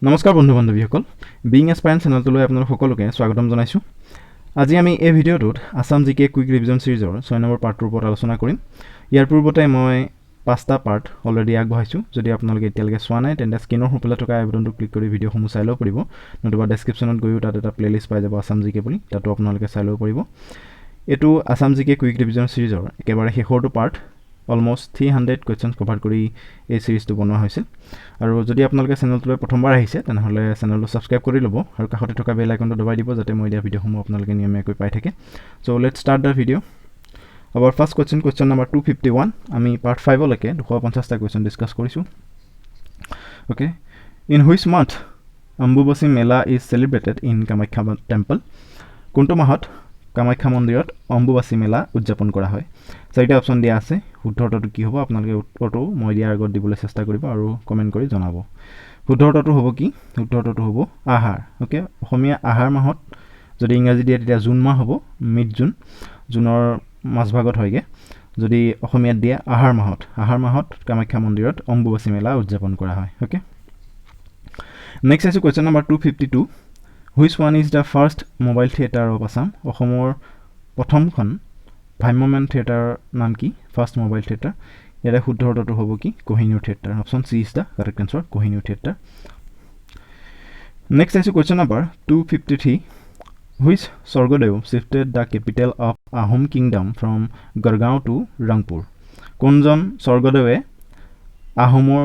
নমস্কাৰ বন্ধু বান্ধৱীসকল বিং এছপায়াৰেন্ট চেনেলটোলৈ আপোনালোক সকলোকে স্বাগতম জনাইছোঁ আজি আমি এই ভিডিঅ'টোত আসাম জিকে কুইক ৰিভিজন সিৰিজৰ 6 নম্বৰ পাৰ্টৰ ওপৰত আলোচনা কৰিম ইয়াৰ পূৰ্বতে মই 5টা পাৰ্ট অলৰেডি আগবঢ়াইছোঁ যদি আপোনালোকে এতিয়ালৈকে চোৱা নাই তেন্তে স্ক্ৰীনৰ সোঁফালে থকা আই বাটনটো ক্লিক কৰি ভিডিঅ'সমূহ চাই ল'ব পাৰিব নতুবা ডেছক্ৰিপশ্যনত গৈও তাত এটা প্লেলিষ্ট পাই যাব আসাম জিকে বুলি তাতো আপোনালোকে চাই ল'ব পাৰিব এইটো আসাম জিকে কুইক ৰিভিজন সিৰিজৰ একেবাৰে শেষৰটো পাৰ্ট অলমোষ্ট 300 কুৱেশ্যনছ কভাৰ কৰি এই সিৰিজটো বনোৱা হৈছিল আৰু যদি আপোনালোকে চেনেলটোলৈ প্ৰথমবাৰ আহিছে তেনেহ'লে চেনেলটো ছাবস্ক্ৰাইব কৰি ল'ব আৰু কাষতে থকা বেল আইকনটো দবাই দিব যাতে মই দিয়া ভিডিঅ'সমূহ আপোনালোকে নিয়মীয়াকৈ পাই থাকে so' let's start the video' our first question number 251 আমি পাৰ্ট 5 লৈকে 250টা কুৱেশ্যন ডিছকাছ কৰিছোঁ okay in which month Ambubachi mela is celebrated in Kamakhya temple কোনটো মাহত কামাখ্যা মন্দিৰত অম্বুবাচী মেলা উদযাপন কৰা হয় চাৰিটা অপশ্যন দিয়া আছে শুদ্ধ উত্তৰটো কি হ'ব আপোনালোকে উত্তৰটো মই দিয়াৰ আগত দিবলৈ চেষ্টা কৰিব আৰু কমেণ্ট কৰি জনাব শুদ্ধ উত্তৰটো হ'ব কি শুদ্ধ উত্তৰটো হ'ব আহাৰ অ'কে অসমীয়া আহাৰ মাহত যদি ইংৰাজী দিয়ে তেতিয়া জুন মাহ হ'ব মিড জুনৰ মাজভাগত হয়গে যদি অসমীয়াত দিয়ে আহাৰ মাহত কামাখ্যা মন্দিৰত অম্বুবাচী মেলা উদযাপন কৰা হয় অ'কে নেক্সট আছে question number 252 which one is the first mobile theatre of Assam অসমৰ প্ৰথমখন ভ্ৰাম্যমান থিয়েটাৰৰ নাম কি ফাৰ্ষ্ট মোবাইল থিয়েটাৰ ইয়াৰে শুদ্ধ উত্তৰটো হ'ব কি Kohinoor theatre option C is the correct answer Kohinoor theatre next আছে question number 253 which Swargadeo shifted the capital of Ahom kingdom from Gargaon to Rangpur কোনজন স্বৰ্গদেৱে আহোমৰ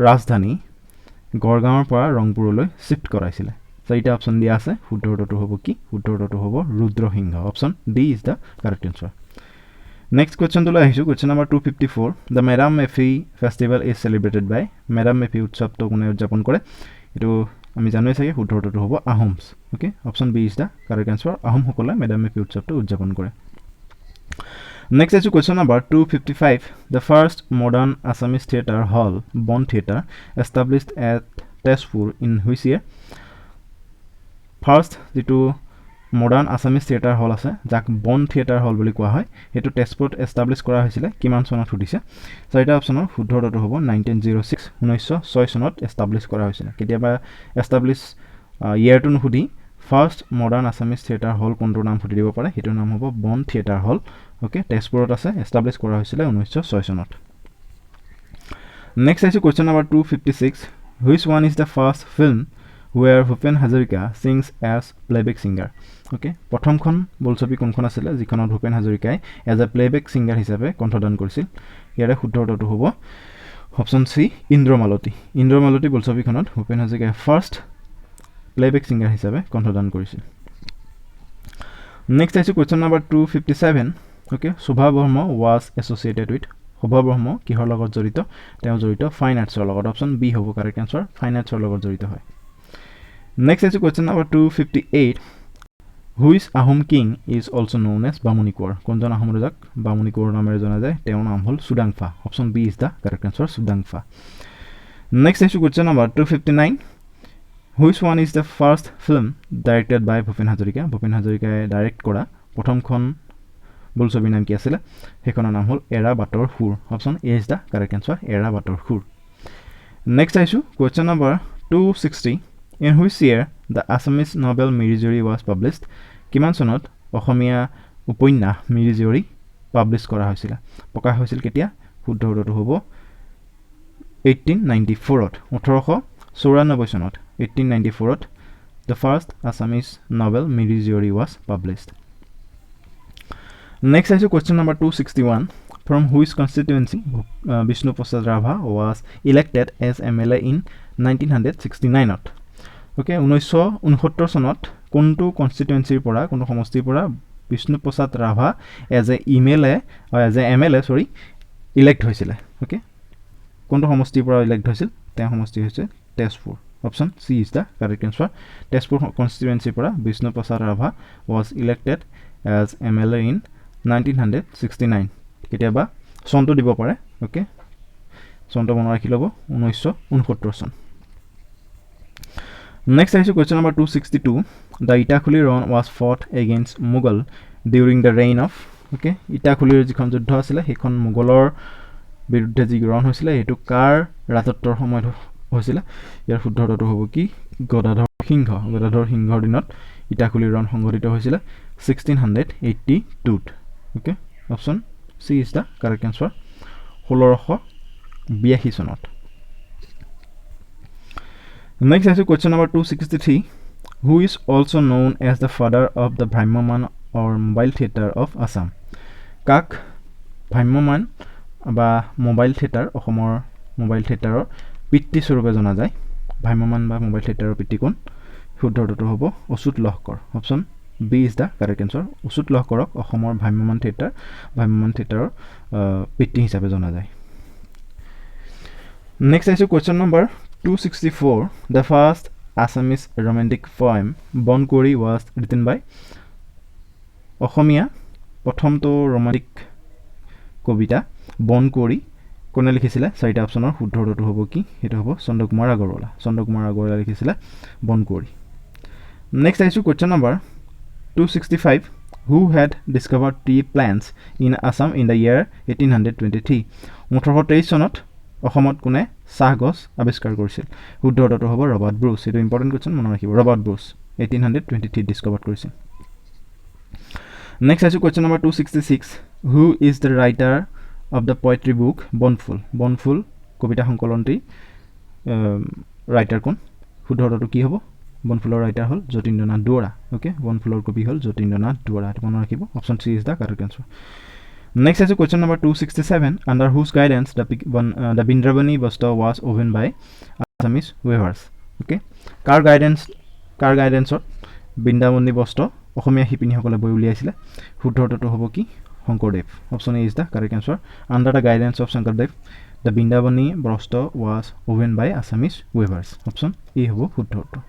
ৰাজধানী গড়গাঁৱৰ পৰা ৰংপুৰলৈ শিফ্ট কৰাইছিলে চাৰিটা অপশ্যন দিয়া আছে শুদ্ধ উত্তৰটো হ'ব কি শুদ্ধ উত্তৰটো হ'ব Rudra Singha option D is the correct answer next কুৱেশ্যনটোলৈ আহিছোঁ question number 254 the Medam Mephi festival is celebrated by Medam Mephi উৎসৱটো কোনে উদযাপন কৰে এইটো আমি জানোৱেই চাগে শুদ্ধ উত্তৰটো হ'ব Ahoms okay option B is the correct answer আহোমসকলে মেডাম মেফি উৎসৱটো উদযাপন কৰে নেক্সট আহিছোঁ question number 255 the first modern Assamese theatre hall Bon theatre established at Tezpur in which year first যিটো মডাৰ্ণ আছামিজ থিয়েটাৰ হল আছে যাক বন থিয়েটাৰ হল বুলি কোৱা হয় সেইটো তেজপুৰত এষ্টাব্লিছ কৰা হৈছিলে কিমান চনত সুধিছে চাৰিটা অপশ্যনৰ শুদ্ধ উত্তৰটো হ'ব 1906 চনত এষ্টাব্লিছ কৰা হৈছিলে কেতিয়াবা এষ্টাব্লিছ ইয়েৰটো নুসুধি first modern Assamese theatre hall কোনটোৰ নাম সুধি দিব পাৰে সেইটোৰ নাম হ'ব বন থিয়েটাৰ হল অ'কে তেজপুৰত আছে এষ্টাব্লিছ কৰা হৈছিলে 1906 চনত নেক্সট আহিছোঁ question number 256 which one is the first film where Bhupen Hazarika sings as playback singer okay প্ৰথমখন বোলছবি কোনখন আছিল যিখনত ভূপেন হাজৰিকাই এজ এ প্লেবেক সিঙ্গাৰ হিচাপে কণ্ঠদান কৰিছিল ইয়াৰে শুদ্ধ উত্তৰটো হ'ব অপশ্যন সি ইন্দ্ৰমালতী বোলছবিখনত ভূপেন হাজৰিকাই ফাৰ্ষ্ট প্লেবেক সিঙ্গাৰ হিচাপে কণ্ঠদান কৰিছিল নেক্সট আহিছোঁ question number 257 okay Shobha Brahma was associated with শোভা ব্ৰহ্ম কিহৰ লগত জড়িত তেওঁ জড়িত ফাইন আৰ্টছৰ লগত অপশ্যন বি হ'ব কাৰেক্ট আনসাৰ ফাইন আৰ্টছৰ লগত জড়িত হয় Next is question number 258. Which Ahom king is also known as Bamunikor? Konjon Ahom Rajak Bamunikor namere jana jay তেওঁৰ নাম হল সুদাংফা option B is the correct answer সুদাংফা Next is question number 259. Which one is the first film directed by Bhupen Hazarika? Bhupen Hazarika direct কৰা প্ৰথমখন বোলছবি নাম কি আছিল হেখনৰ নাম হল এৰা বাটৰ হুৰ option A is the correct answer এৰা বাটৰ হুৰ Next is question number 260. In which year the Assamese novel Mirijori was published? কিমান চনত অসমীয়া উপন্যাস মিৰিজৰি পাবলিছ কৰা হৈছিল প্ৰকাশ হৈছিল কেতিয়া শুদ্ধ উত্তৰটো হ'ব 1894ত 1894 চনত 1894ত the first Assamese novel Mirijori was published Next is question number 261 From which constituency Bishnu Prasad Rava was elected as MLA in 1969ত Okay, 1969 চনত কোনটো কনস্টিটুৱেন্সিৰ পৰা কোনটো সমষ্টিৰ পৰা Bishnu Prasad Rabha as a MLA elect হৈছিল ওকে কোনটো সমষ্টিৰ পৰা ইলেক্ট হৈছিল তেওঁ সমষ্টি হৈছে Tezpur option C is the correct answer Tezpur কনস্টিটুৱেন্সিৰ পৰা Bishnu Prasad Rabha was elected as MLA in 1969 কেতিয়াবা চনটো দিব পাৰে ওকে চনটো মনত ৰাখি ল'ব 1969 চন Next is question number 262. The Itakhuli Run was fought against Mughal during the reign of okay Itakhulir jikhon juddho asile hekhon Mughal বিৰুদ্ধে যি ৰণ হৈছিল এটো কাৰ ৰাজত্বৰ সময়ত হৈছিলে ইয়াৰ শুদ্ধ উত্তৰটো হ'ব কি গদাধৰ সিংহৰ দিনত ইটাখুলিৰ ৰণ সংঘটিত হৈছিলে 1682 okay option C is the correct answer 1682 চনত নেক্সট আছে question number 263 who is also known as the father of the Bhraimyaman or mobile theater of Assam কাক ভ্ৰাম্যমান বা মোবাইল থিয়েটাৰ অসমৰ মোবাইল থিয়েটাৰৰ পিতৃ স্বৰূপে জনা যায় ভ্ৰাম্যমান বা মোবাইল থিয়েটাৰৰ পিতৃ কোন শুদ্ধ উত্তৰটো হ'ব Achyut Lahkar option B is the correct answer Achyut লহকৰক অসমৰ ভ্ৰাম্যমান থিয়েটাৰৰ পিতৃ হিচাপে জনা যায় নেক্সট আছে question number 264 the first Assamese romantic poem Bonkuori was written by অসমীয়া প্ৰথমটো ৰোমান্টিক কবিতা বনকুঁৱৰী কোনে লিখিছিলে চাৰিটা অপশ্যনৰ শুদ্ধ উত্তৰটো হ'ব কি সেইটো হ'ব চন্দ্ৰকুমাৰ আগৰৱালা লিখিছিলে বনকুঁৱৰী নেক্সট আহিছোঁ question number 265 who had discovered tea plants in Assam in the year 1823 1823 চনত অসমত কোনে চাহ গছ আৱিষ্কাৰ কৰিছিল শুদ্ধ উত্তৰটো হ'ব ৰবাৰ্ট ব্ৰুচ এইটো ইম্পৰ্টেণ্ট কোৱেশ্চন মনত ৰাখিব ৰবাৰ্ট ব্ৰুচ 1823 ডিস্কভাৰ কৰিছিল নেক্সট আহিছোঁ question number 266 who is the writer of the poetry book Bonphul কবিতা সংকলনটি ৰাইটাৰ কোন শুদ্ধ উত্তৰটো কি হ'ব বনফুলৰ ৰাইটাৰ হ'ল যতীন্দ্ৰনাথ দুৱৰা ওকে বনফুলৰ কবি হ'ল যতীন্দ্ৰনাথ দুৱৰা এইটো মনত ৰাখিব option C is the correct answer next আছে question number 267 under whose guidance the Bindravani Vastra was woven by Assamese weavers okay কাৰ গাইডেন্সত বৃন্দাবনী বস্ত্ৰ অসমীয়া শিপিনীসকলে বৈ উলিয়াইছিলে শুদ্ধ উত্তৰটো হ'ব কি Sankardev option A is the correct answer under the guidance of Sankardev the Vrindavani Vastra was woven by Assamese weavers option A হ'ব শুদ্ধ উত্তৰ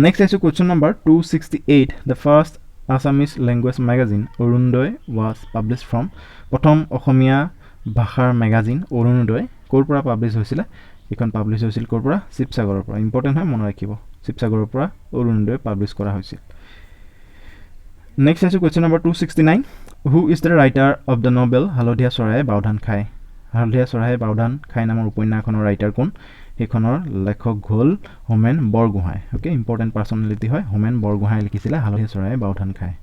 নেক্সট আছে question number 268 the first Assamese language magazine Arunodoi was published from প্ৰথম অসমীয়া ভাষাৰ মেগাজিন অৰুণোদয় ক'ৰ পৰা পাব্লিছ হৈছিলে এখন পাব্লিছ হৈছিল ক'ৰ পৰা শিৱসাগৰৰ পৰা ইম্পৰ্টেণ্ট হয় মনত ৰাখিব শিৱসাগৰৰ পৰা অৰুণোদয় পাব্লিছ কৰা হৈছিল নেক্সট আছে question number 269 who is the writer of the novel হালধীয়া চৰাইয়ে বাওধান খায় নামৰ উপন্যাসখনৰ ৰাইটাৰ কোন সেইখনৰ লেখক হ'ল Homen Borgohain okay important personality হয় হোমেন বৰগোহাঁই লিখিছিলে হালধীয়া চৰাইয়ে বাওধান খায়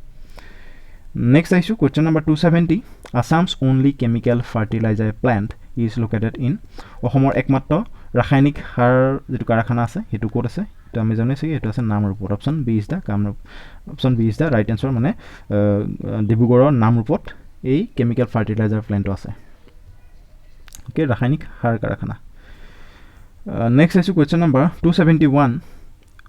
নেক্সট আহিছোঁ question number 270 Assam's only chemical fertiliser plant is located in অসমৰ একমাত্ৰ ৰাসায়নিক সাৰ যিটো কাৰখানা আছে সেইটো ক'ত আছে তো আমি জানো চাগে এইটো আছে নামৰূপত option B is the right answer মানে ডিব্ৰুগড়ৰ নামৰূপত এই কেমিকেল ফাৰ্টিলাইজাৰ প্লেণ্টটো আছে ওকে ৰাসায়নিক সাৰ কাৰখানা নেক্সট আহিছোঁ question number 271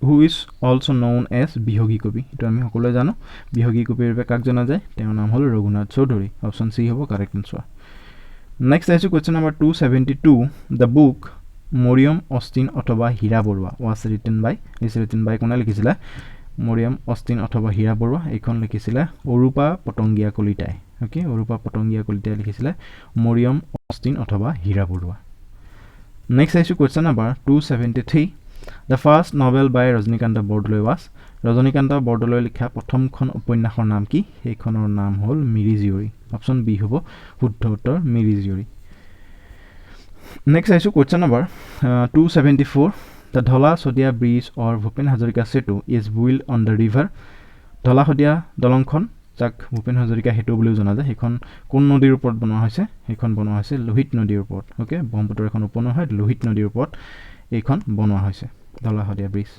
who is also known as বিহগী কবি এইটো আমি সকলোৱে জানো বিহগী কবিৰ ৰূপে কাক জনা যায় তেওঁৰ নাম হ'ল ৰঘুনাথ চৌধুৰী অপশ্যন চি হ'ব কাৰেক্ট এনচাৰ নেক্সট আহিছোঁ question number 272 the book Miriam Austin অথবা Hira Barua was written by কোনে লিখিছিলে মৰিয়ম অষ্টিন অথবা হীৰা বৰুৱা এইখন লিখিছিলে অৰূপা পটংগীয়া কলিতাই ওকে অৰূপা পটংগীয়া কলিতাই লিখিছিলে মৰিয়ম অষ্টিন অথবা হীৰা বৰুৱা নেক্সট আহিছোঁ question number 273 the first novel by Rajanikanta Bordoloi was Rajanikanta Bordoloi লিখা প্ৰথমখন উপন্যাসৰ নাম কি সেইখনৰ নাম হ'ল মিৰি জীয়ৰী অপশ্যন বি হ'ব শুদ্ধ উত্তৰ মিৰি জীয়ৰী নেক্সট আহিছোঁ question number 274 the Dhola Sadiya bridge or Bhupen Hazarika Setu is build on the river Dhola Sadiya দলংখন যাক ভূপেন হাজৰিকা সেতু বুলিও জনা যায় সেইখন কোন নদীৰ ওপৰত বনোৱা হৈছে সেইখন বনোৱা হৈছে লোহিত নদীৰ ওপৰত ওকে ব্ৰহ্মপুত্ৰৰ এখন উপনৈ হয় লোহিত নদীৰ ওপৰত এইখন বনোৱা হৈছে ধলা শদিয়া ব্ৰিজ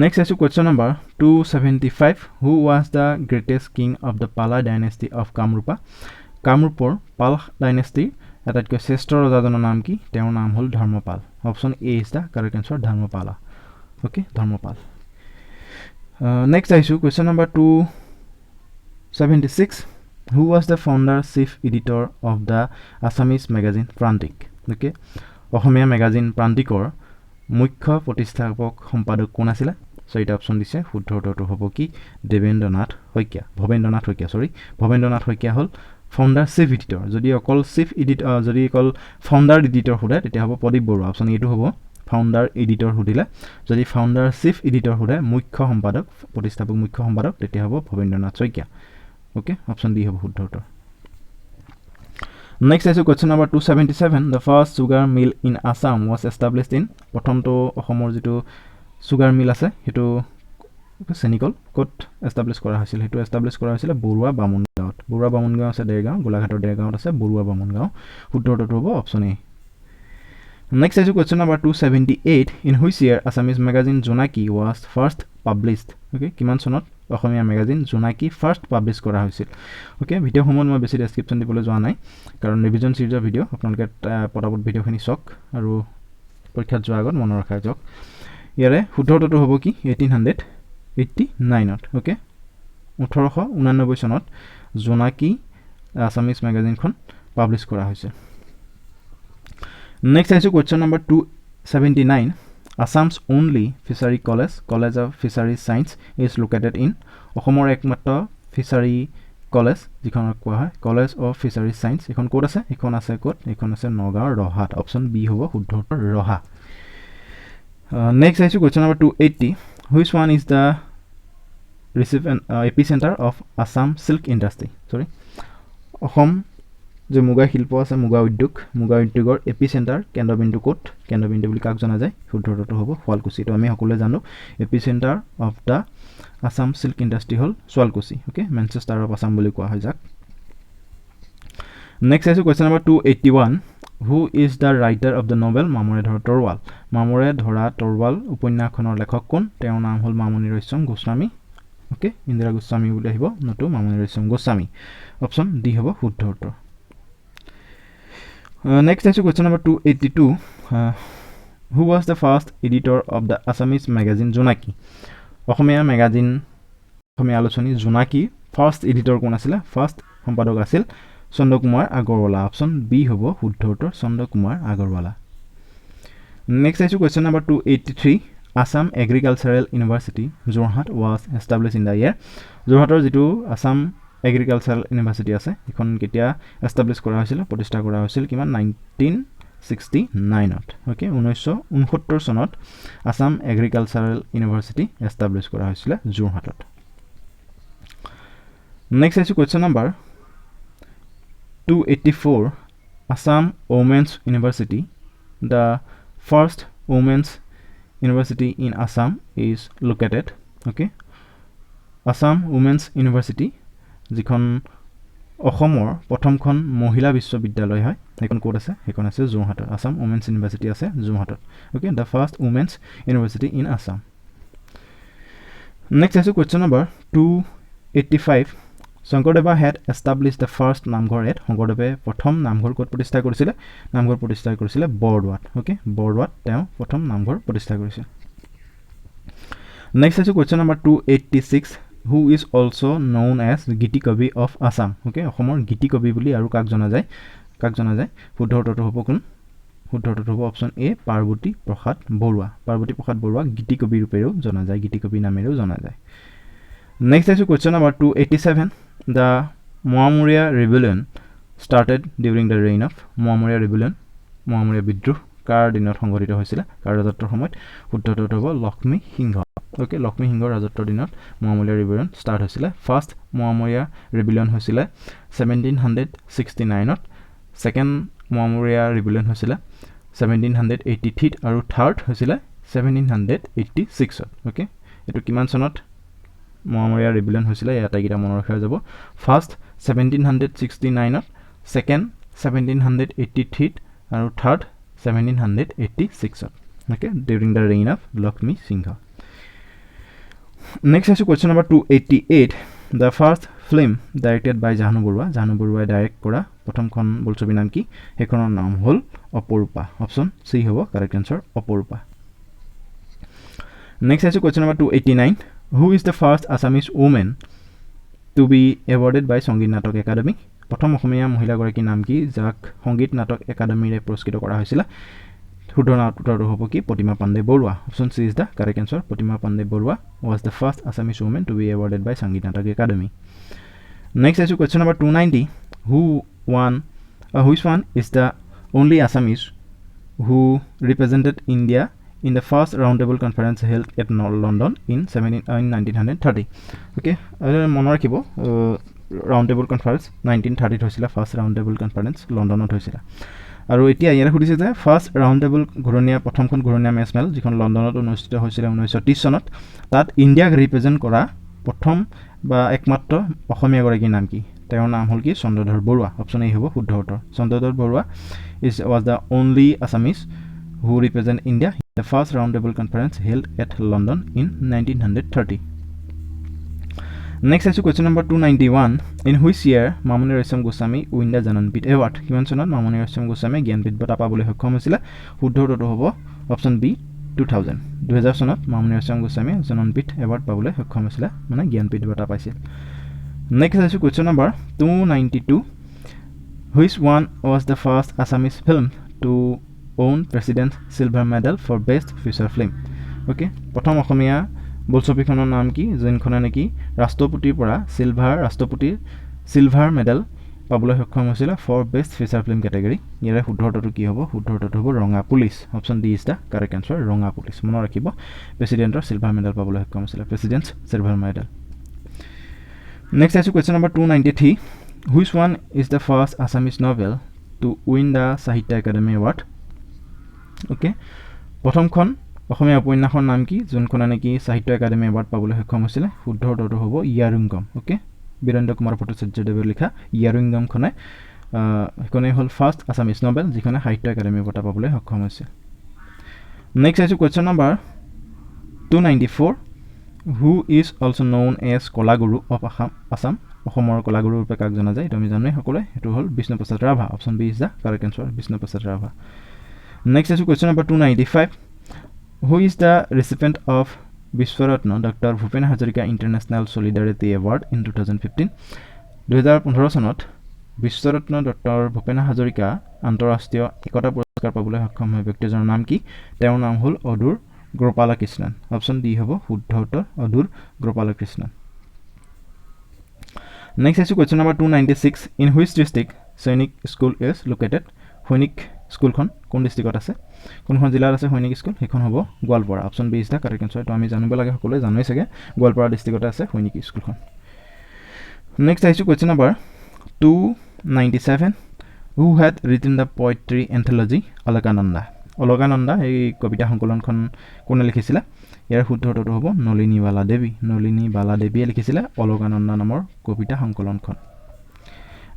নেক্সট আহিছোঁ question number 275 who was the greatest king of the পালা ডাইনেষ্টি অফ কামৰূপৰ পাল ডাইনেষ্টিৰ আটাইতকৈ শ্ৰেষ্ঠ ৰজাজনৰ নাম কি তেওঁৰ নাম হ'ল Dharmapal option A is the correct answer Dharmapala okay Dharmapal next আহিছোঁ question number 276 who was the founder chief editor of the Assamese magazine Prantik okay অসমীয়া মেগাজিন প্ৰান্তিকৰ মুখ্য প্ৰতিষ্ঠাপক সম্পাদক কোন আছিলে চাৰিটা অপশ্যন দিছে শুদ্ধ উত্তৰটো হ'ব কি ভৱেন্দ্ৰনাথ শইকীয়া হ'ল ফাউণ্ডাৰ চিফ এডিটৰ যদি অকল ফাউণ্ডাৰ এডিটৰ সোধে তেতিয়া হ'ব প্ৰদীপ বৰুৱা অপশ্যন এইটো হ'ব ফাউণ্ডাৰ এডিটৰ সুধিলে যদি ফাউণ্ডাৰ চিফ এডিটৰ সোধে প্ৰতিষ্ঠাপক মুখ্য সম্পাদক তেতিয়া হ'ব Bhabendranath Saikia okay option D হ'ব শুদ্ধ উত্তৰ Next is question number 277. The first sugar mill in Assam was established in প্ৰথমটো অসমৰ যেটো sugar mill আছে হেতু চেনিকল কোট এস্টাবলিশ কৰা হৈছিল হেতু এস্টাবলিশ কৰা হৈছিল বৰুৱা বামুনগাঁও আছে দেৰগাঁও গোলাঘাটৰ দেৰগাঁৱত আছে বৰুৱা বামুনগাঁও শুদ্ধটো হ'ব option A Next is question number 278. In which year Assamese magazine Jonaki was first published? Okay, কিমান চনত অসমীয়া magazine Jonaki first publish কৰা হৈছিল? Okay, ভিডিও সময়ত মই বেছি ডেসক্ৰিপচন দিবলৈ যোৱা নাই কাৰণ ৰিভিজন সিৰিজৰ ভিডিও আপোনালোকে পটাপট ভিডিওখিনি চাওক আৰু পৰীক্ষাত যোৱাৰ আগত মনত ৰাখা যাওক ইয়াৰে শুদ্ধটো হ'ব কি 1889ত okay 1889 চনত Jonaki Assamese magazine খন পাবলিশ কৰা হৈছিল Next is question number 279. Assam's only fishery college of fisheries science is located in অসমৰ একমাত্ৰ fishery college যিখন কোৱা হয় college of fisheries science এখন কোড আছে এখন আছে কোড এখন আছে নগাঁও ৰহাত অপচন বি হ'ব শুদ্ধ উত্তৰ ৰহা Next is question number 280. Which one is the epicenter of Assam silk industry? Sorry. Assam যে মুগা শিল্প আছে মুগা উদ্যোগৰ এপিসেন্টাৰ কেন্দ্ৰবিন্দু কোট কেন্দ্ৰবিন্দু বুলি কাক জনা যায় শুদ্ধটো হ'ব শুৱালকুছি তো আমি সকলোৱে জানো epicentre of the Assam silk industry হল Sualkuchi okay Manchester of Assam বুলি কোৱা হয় যাক নেক্সট আছে question number 281 who is the writer of the novel Mamore Dhora Torowal উপন্যাসখনৰ লেখক কোন তেওঁৰ নাম হল মামনি ৰয়ছম গোস্বামী ওকে ইন্দিৰা গোস্বামী বুলি আহিব নটো মামনি ৰয়ছম গোস্বামী অপচন ডি হ'ব শুদ্ধ উত্তৰ Next is question number 282. Who was the first editor of the Assamese magazine Jonaki? Asomiya magazine অসমীয়া আলোচনী Jonaki first editor কোন আছিল first সম্পাদক আছিল চন্দ্ৰকুমাৰ আগৰৱালা অপচন বি হ'ব শুদ্ধ উত্তৰ Chandra Kumar Agarwala Next is question number 283. Assam Agricultural University Jorhat was established in the year Jorhator যেটো Assam Agricultural University আছে এখন কেতিয়া এস্টাবলিশ কৰা হৈছিল প্ৰতিষ্ঠা কৰা হৈছিল কিমান 1969ত ওকে 1969 চনত আসাম এগ্ৰিকালচাৰেল ইউনিভাৰ্সিটি এস্টাবলিশ কৰা হৈছিল যোৰহাটত নেক্সট আছে question number 284 Assam Women's University the first women's university in Assam is located okay Assam Women's University যিখন অসমৰ প্ৰথমখন মহিলা বিশ্ববিদ্যালয় হয় এখন কোড আছে এখন আছে যোৰহাটত আসাম ওমেন্স ইউনিভাৰ্সিটি আছে যোৰহাটত okay the first women's university in Assam next আছে question number 285 Sankardeva had established the first Namghar at শংকৰদেৱে প্ৰথম নামঘৰ ক'ত প্ৰতিষ্ঠা কৰিছিল বৰদোৱাত ওকে বৰদোৱাত তেওঁ প্ৰথম নামঘৰ প্ৰতিষ্ঠা কৰিছিল নেক্সট আছে question number 286 who is also known as Giti Kavi of Assam okay অসমৰ গীতি কবি বুলি আৰু কাক জনা যায় শুদ্ধটো হ'ব কোন শুদ্ধটো হ'ব অপচন এ পাৰ্বতী প্ৰসাদ বৰুৱা গীতি কবি ৰূপেও জনা যায় গীতি কবি নামেৰেও জনা যায় নেক্সট আছে question number 287 the Moamoria rebellion started during the reign of Moamoria বিদ্ৰোহ কাৰ দিনত সংঘটিত হৈছিল কাৰ ৰাজত্বৰ সময়ত শুদ্ধটো হ'ব লক্ষ্মী সিংহ ওকে লক্ষ্মী সিংহৰ ৰাজত্বৰ দিনত মোৱামৰীয়া ৰিবেলিয়ন ষ্টাৰ্ট হৈছিল ফাৰ্স্ট মোৱামৰীয়া ৰিবেলিয়ন হৈছিল 1769ত সেকেন্ড মোৱামৰীয়া ৰিবেলিয়ন হৈছিল 1783 আৰু থাৰ্ড হৈছিল 1786ত ওকে এটো কিমান চনত মোৱামৰীয়া ৰিবেলিয়ন হৈছিল এটা গিটা মনৰ ৰাখা যাব ফাৰ্স্ট 1769ত সেকেন্ড 1783 আৰু third 1786ত okay during the reign of Lakshmi Singha next is question number 288 the first film directed by Jahanu Barua direct kora prothomkhon bolchobi naam ki hekonor naam hol Oporupa option C hobo correct answer Oporupa next is question number 289 who is the first Assamese woman to be awarded by Sangit Natok Academy প্ৰথম অসমীয়া মহিলা গৰাকী নাম কি যাক সংগীত নাটক একাডেমীৰে পুৰস্কৃত কৰা হৈছিল শুদ্ধটো হ'ব কি Pratima Pandey Barua option C is the correct answer Pratima Pandey Barua was the first Assamese woman to be awarded by Sangit Natok Academy next is question number 290 which one is the only Assamese who represented India in the first roundtable conference held at London in 1930 okay মনৰ ৰাখিব round table conference 1930 হৈছিলে first round table conference লণ্ডনত হৈছিলে আৰু এতিয়া ইয়াৰে সুধিছে যে ফাৰ্ষ্ট ৰাউণ্ড টেবল ঘূৰণীয়া প্ৰথমখন ঘূৰণীয়া মেচ যিখন লণ্ডনত অনুষ্ঠিত হৈছিলে 1930 চনত তাত ইণ্ডিয়াক ৰিপ্ৰেজেণ্ট কৰা প্ৰথম বা একমাত্ৰ অসমীয়াগৰাকীৰ নাম কি তেওঁৰ নাম হ'ল কি চন্দ্ৰধৰ বৰুৱা অপশ্যন এ হ'ব শুদ্ধ উত্তৰ Chandradhar Barua was the only Assamese who represent India in the first roundtable conference held at London in 1930. Next is question number 291. In which year Mamuni Raysom Goswami win the Jnanpith Award? কিমান চনত Mamuni Raysom Goswami Jnanpith বঁটা পাবলৈ সক্ষম হৈছিলে শুদ্ধ উত্তৰটো হ'ব option B 2000 চনত Mamuni Raysom Goswami Jnanpith award পাবলৈ সক্ষম হৈছিলে মানে জ্ঞানপীঠ বঁটা পাইছিল Next is question number 292. Which one was the first Assamese film to own President's Silver Medal for Best Feature Film? Okay, প্ৰথম অসমীয়া বোলছবিখনৰ নাম কি যোনখনে নেকি ৰাষ্ট্ৰপতিৰ পৰা সিলভাৰ মেডেল পাবলৈ সক্ষম হৈছিল for best feature film category ইয়াৰে শুদ্ধ উত্তৰটো কি হ'ব শুদ্ধ উত্তৰটো হ'ব Ronga police option D is the correct answer Ronga police মনত ৰাখিব প্ৰেসিডেন্টৰ সিলভাৰ মেডেল পাবলৈ সক্ষম হৈছিল president's silver medal Next is question number 293. Which one is the first Assamese novel to win the Sahitya Academy Award? Okay. প্ৰথমখন অসমীয়া উপন্যাসৰ নাম কি যোনখন নেকি সাহিত্য একাডেমি এৱাৰ্ড পাবলৈ সক্ষম হৈছিল শুদ্ধ উত্তৰটো হ'ব ইয়াৰুঙ্গম ওকে বীৰেন্দ্ৰ কুমাৰ ভট্টাচাৰ্যদেৱে লিখা ইয়াৰুঙ্গমখনে এখনে হ'ল ফাৰ্ষ্ট আসামিজ নভেল যিখনে সাহিত্য একাডেমি বঁটা পাবলৈ সক্ষম হৈছিল নেক্সট আছে question number 294 Who is also known as Kolaguru of Assam? অসমৰ কলাগুৰু ৰূপে কাক জনা যায় তুমি জানোই সকলোৱে এটো হ'ল Bishnu Prasad Rabha option B is the correct answer Bishnu Prasad Rabha next আছে question number 295 Who is the recipient of Vishwaratna Dr. Bhupen Hazarika International Solidarity Award in 2015? 2015 চনত বিশ্বৰত্ন ডক্টৰ ভূপেন হাজৰিকা আন্তঃৰাষ্ট্ৰীয় একতা পুৰস্কাৰ পাবলৈ সক্ষম হোৱা ব্যক্তিজনৰ নাম কি তেওঁৰ নাম হ'ল অদূৰ গোপালকৃষ্ণন অপশ্যন ডি হ'ব শুদ্ধ উত্তৰ অদূৰ Gopalakrishnan Next is question number 296 In which district Sainik School is located? Sainik School খন কোন ডিস্ট্ৰিক্টত আছে কোনখন জিলাত আছে Sainik School হেখন হ'ব Goalpara option B is the correct answer তো আমি জানিব লাগে সকলোৱে জানোই চাগে গোৱালপাৰা ডিস্ট্ৰিক্টত আছে Sainik School খন Next is question number 297 Who had written the poetry anthology Alakananda Alakananda এই কবিতা সংকলনখন কোনে লিখিছিল ইয়াৰ শুদ্ধ উত্তৰটো হ'ব নলিনী বালা দেৱীয়ে লিখিছিল অলকানন্দা নামৰ কবিতা সংকলনখন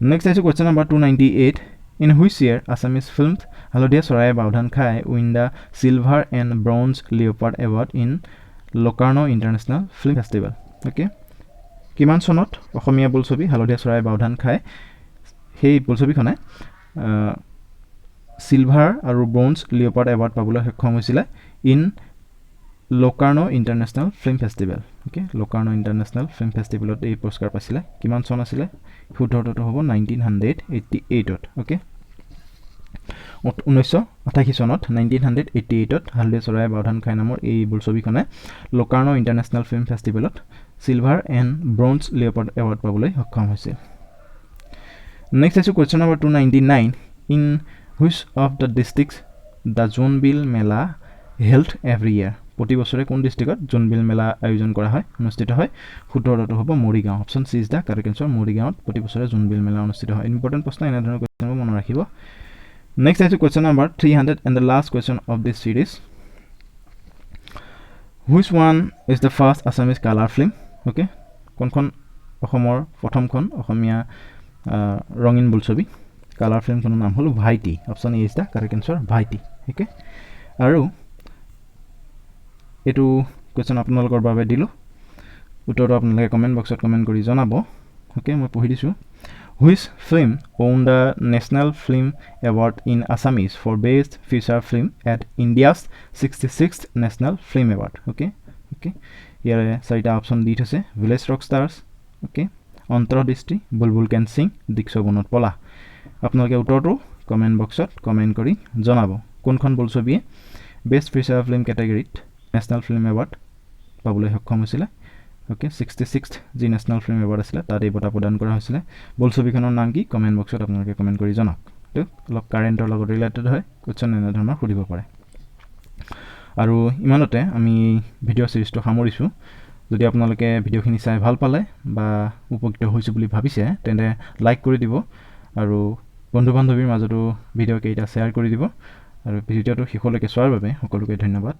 নেক্সট আছে question number 298 In which year Assamese film Halodia Soraya Baudhan Khai win the Silver and Bronze Leopard Award in Locarno International Film Festival okay কিমান চনত অসমীয়া বোলছবি Halodia Soraya Baudhan Khai সেই বোলছবিখনে Silver আৰু Bronze Leopard Award পাবলৈ সক্ষম হৈছিল in Locarno International Film Festival okay Locarno International Film Festival এই পুৰস্কাৰ পাইছিল কিমান চন আছিল শুদ্ধ উত্তৰটো হ'ব 1988 okay 1988 চনত 1988 হালদিয়া চৰাই বাউধান খাই নামৰ এই বোলছবিখনে Locarno International Film Festivalত Silver and Bronze Leopard Award পাবলৈ সক্ষম হৈছিল Next is question number 299 In which of the districts the Jonbil Mela held every year প্ৰতি বছৰে কোন ডিস্ট্ৰিক্টত জোনবিল মেলা আয়োজন কৰা হয় অনুষ্ঠিত হয় শুদ্ধ উত্তৰটো হ'ব Morigaon option C is the correct answer মৰিগাঁৱত প্ৰতি বছৰে জোনবিল মেলা অনুষ্ঠিত হয় ইম্পৰ্টেন্ট প্ৰশ্ন এনে ধৰণৰ কোৱেশ্চনবোৰ মনত ৰাখিব নেক্সট আছে question number 300 and the last question of this series Which one is the first Assamese color film okay কোনখন অসমৰ প্ৰথমখন অসমীয়া ৰঙিন বোলছবি কালাৰ ফিল্মখনৰ নাম হ'ল ভাইটি option A is the correct answer ভাইটি ওকে আৰু এটো কোৱেশ্চন আপোনালোকৰ বাবে দিলো উত্তৰটো আপোনালোকে কমেন্ট বক্সত কমেন্ট কৰি জনাব ওকে মই পঢ়ি দিছো Which film won the National Film Award in Assamese for Best Feature Film at India's 66th National Film Award okay ইয়াৰে চাৰিটা অপশ্যন দি থৈছে Village Rockstars okay অন্তৰদৃষ্টি বুলবুল কেন সিং দিক্ষ বনত পলা আপোনালোকে উত্তৰটো কমেন্ট বক্সত কমেন্ট কৰি জনাব কোনখন বোলছবিয়ে বেষ্ট ফিচাৰ ফিল্ম কেটেগৰীত ন্যাশনাল ফিল্ম এৱাৰ্ড পাবলৈ সক্ষম হৈছিল ওকে 66th জি ন্যাশনাল ফিল্ম এৱাৰ্ড আছিল তাত এই বঁটা প্ৰদান কৰা হৈছিল বোলছবিখনৰ নাম কি কমেন্ট বক্সত আপোনালোকে কমেন্ট কৰি জনাওক তো অলপ কাৰেন্টৰ লগত ৰিলেটেড হয় কোৱেশ্চন এনে ধৰণৰ সুধিব পাৰে আৰু ইমানতে আমি ভিডিও সিৰিজটো সামৰিছো যদি আপোনালোকে ভিডিঅ'খিনি চাই ভাল পালে বা উপকৃত হৈছোঁ বুলি ভাবিছে তেন্তে লাইক কৰি দিব আৰু বন্ধু বান্ধৱীৰ মাজতো ভিডিঅ'কেইটা শ্বেয়াৰ কৰি দিব আৰু ভিডিঅ'টো শেষলৈকে চোৱাৰ বাবে সকলোকে ধন্যবাদ।